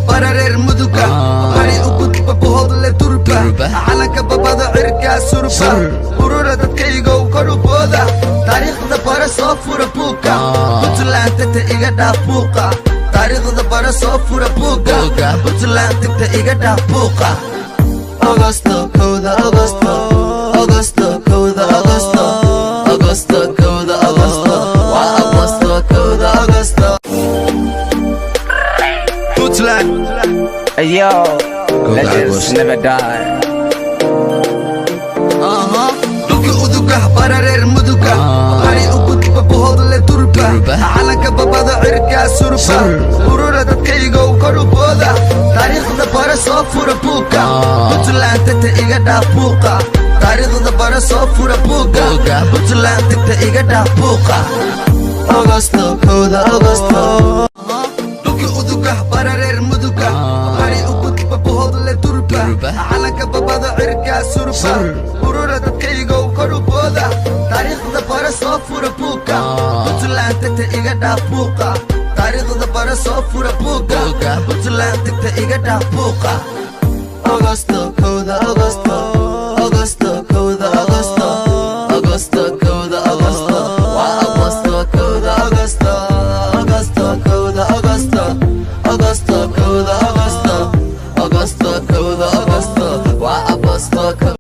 barareer muduga bari u gudba bohodle turba calanka babada cirka surba urura dadkaygow kor u booda taariikhda bara soo fura buuga Puntland tagta iga dhaaf buuqa taariikhda bara soo fura buuga Puntland tagta iga dhaaf buuqa Agosto kowda Agosto Agosto kowda Agosto Agosto kowda Agosto waa Agosto kowda Agosto Puntland Hey yo, legends never die. Duka uduga barareer muduga bari u gudba bohodle turba calanka babada cirka surba urura dadkaygow kor u booda taariikhda bara soo fura buuga Puntland tagta iga dhaaf buuqa taariikhda bara soo fura buuga Puntland tagta iga dhaaf buuqa Agosto kowda Agosto Duka uduga barareer muduga bari u gudba bohodle turba calanka babada cirka surba urura dadkaygow kor u booda taariikhda bara soo fura buuga Puntland tagta iga dhaaf buuqa taariikhda bara soo fura buuga Puntland tagta iga dhaaf buuqa Agosto kowda Agosto